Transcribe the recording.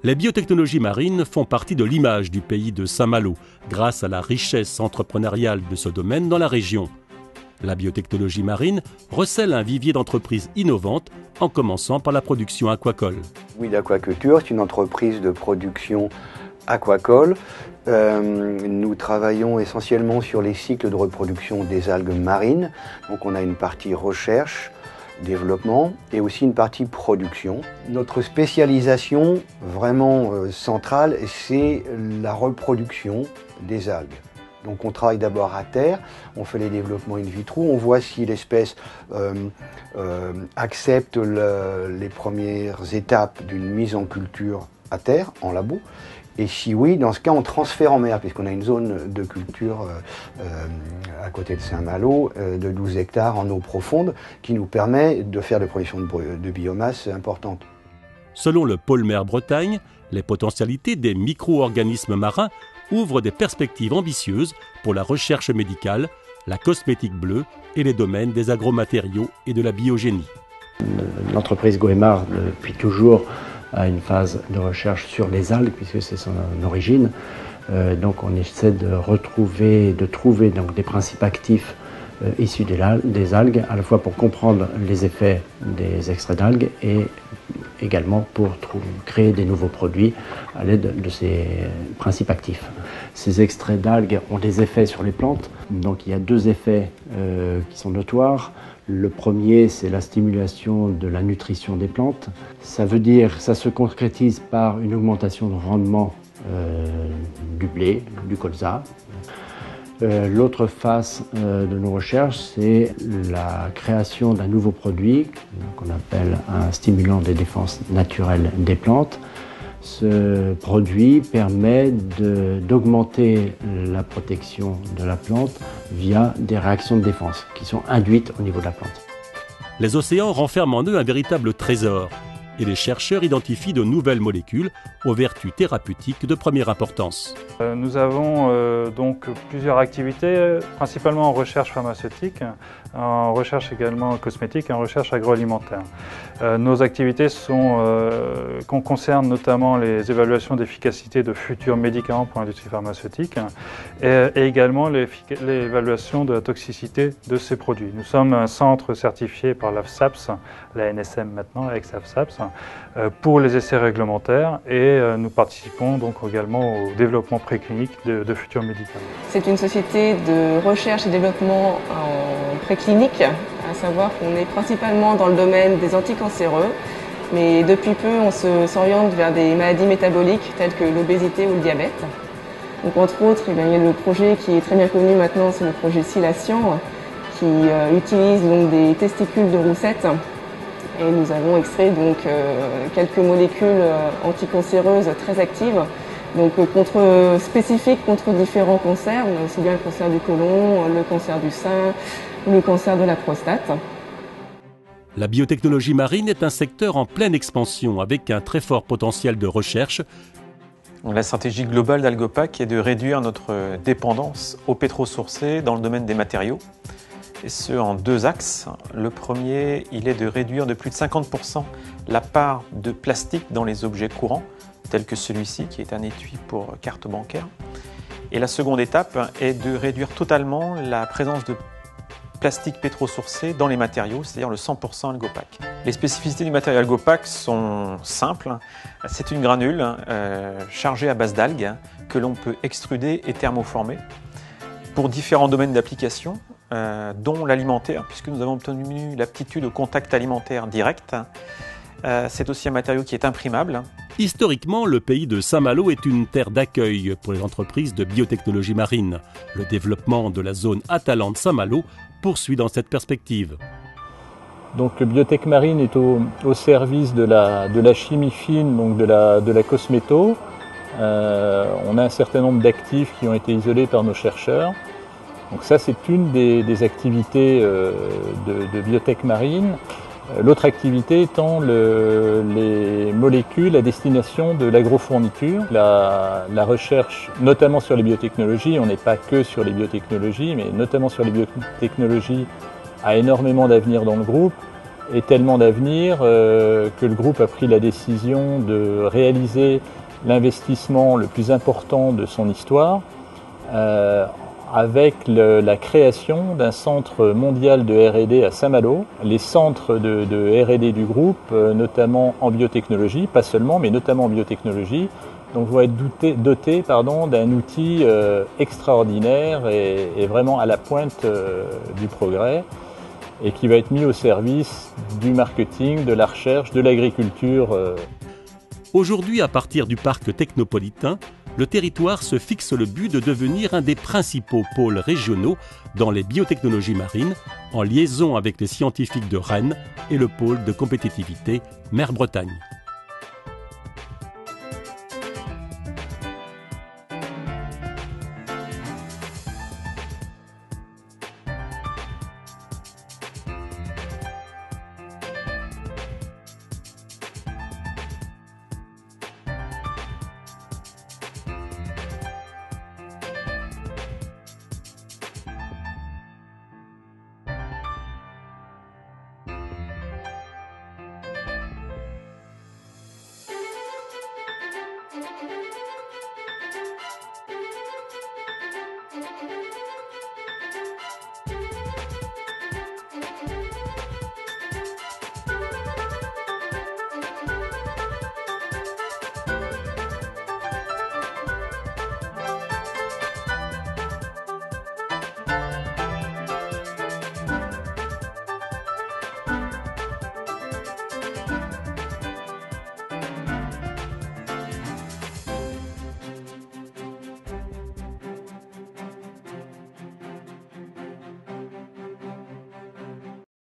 Les biotechnologies marines font partie de l'image du pays de Saint-Malo, grâce à la richesse entrepreneuriale de ce domaine dans la région. La biotechnologie marine recèle un vivier d'entreprises innovantes, en commençant par la production aquacole. Weed Aquaculture, c'est une entreprise de production aquacole. Nous travaillons essentiellement sur les cycles de reproduction des algues marines. Donc on a une partie recherche, développement et aussi une partie production. Notre spécialisation vraiment centrale, c'est la reproduction des algues. Donc on travaille d'abord à terre, on fait les développements in vitro, on voit si l'espèce accepte les premières étapes d'une mise en culture à terre, en labo. Et si oui, dans ce cas, on transfère en mer, puisqu'on a une zone de culture à côté de Saint-Malo de 12 hectares en eau profonde, qui nous permet de faire des productions de biomasse importantes. Selon le pôle mer Bretagne, les potentialités des micro-organismes marins ouvrent des perspectives ambitieuses pour la recherche médicale, la cosmétique bleue et les domaines des agromatériaux et de la biogénie. L'entreprise Goemar, depuis toujours, a une phase de recherche sur les algues, puisque c'est son origine. Donc on essaie de trouver donc, des principes actifs issus des algues, à la fois pour comprendre les effets des extraits d'algues et également pour créer des nouveaux produits à l'aide de ces principes actifs. Ces extraits d'algues ont des effets sur les plantes, donc il y a deux effets qui sont notoires. Le premier, c'est la stimulation de la nutrition des plantes. Ça veut dire que ça se concrétise par une augmentation de rendement du blé, du colza. L'autre face de nos recherches, c'est la création d'un nouveau produit qu'on appelle un stimulant des défenses naturelles des plantes. Ce produit permet d'augmenter la protection de la plante via des réactions de défense qui sont induites au niveau de la plante. Les océans renferment en eux un véritable trésor et les chercheurs identifient de nouvelles molécules aux vertus thérapeutiques de première importance. Nous avons donc plusieurs activités, principalement en recherche pharmaceutique, en recherche également cosmétique et en recherche agroalimentaire. Nos activités concernent notamment les évaluations d'efficacité de futurs médicaments pour l'industrie pharmaceutique et également l'évaluation de la toxicité de ces produits. Nous sommes un centre certifié par l'AFSAPS, la NSM maintenant, ex-AFSAPS, pour les essais réglementaires et nous participons donc également au développement préclinique de futurs médicaments. C'est une société de recherche et développement en préclinique, à savoir qu'on est principalement dans le domaine des anticancéreux, mais depuis peu on s'oriente vers des maladies métaboliques telles que l'obésité ou le diabète. Donc entre autres, il y a le projet qui est très bien connu maintenant, c'est le projet Silation, qui utilise donc des testicules de roussette. Et nous avons extrait donc quelques molécules anticancéreuses très actives, donc spécifiques contre différents cancers, aussi bien le cancer du côlon, le cancer du sein, le cancer de la prostate. La biotechnologie marine est un secteur en pleine expansion avec un très fort potentiel de recherche. La stratégie globale d'Algopac est de réduire notre dépendance aux pétrosourcés dans le domaine des matériaux. Et ce, en deux axes. Le premier, il est de réduire de plus de 50% la part de plastique dans les objets courants, tels que celui-ci, qui est un étui pour carte bancaire. Et la seconde étape est de réduire totalement la présence de plastique pétrosourcé dans les matériaux, c'est-à-dire le 100% Algopac. Les spécificités du matériau Algopac sont simples. C'est une granule chargée à base d'algues que l'on peut extruder et thermoformer pour différents domaines d'application, dont l'alimentaire, puisque nous avons obtenu l'aptitude au contact alimentaire direct. C'est aussi un matériau qui est imprimable. Historiquement, le pays de Saint-Malo est une terre d'accueil pour les entreprises de biotechnologie marine. Le développement de la zone Atalante Saint-Malo poursuit dans cette perspective. Donc le biotech marine est au service de la chimie fine, donc de la cosméto. On a un certain nombre d'actifs qui ont été isolés par nos chercheurs. Donc ça, c'est une des activités de biotech marine. L'autre activité étant les molécules à destination de l'agrofourniture. La recherche, notamment sur les biotechnologies, on n'est pas que sur les biotechnologies, mais notamment sur les biotechnologies, a énormément d'avenir dans le groupe. est tellement d'avenir que le groupe a pris la décision de réaliser l'investissement le plus important de son histoire avec la création d'un centre mondial de R&D à Saint-Malo. Les centres de R&D du groupe, notamment en biotechnologie, pas seulement, mais notamment en biotechnologie, donc vont être dotés d'un outil extraordinaire et vraiment à la pointe du progrès, et qui va être mis au service du marketing, de la recherche, de l'agriculture. Aujourd'hui, à partir du parc technopolitain, le territoire se fixe le but de devenir un des principaux pôles régionaux dans les biotechnologies marines, en liaison avec les scientifiques de Rennes et le pôle de compétitivité Mer-Bretagne.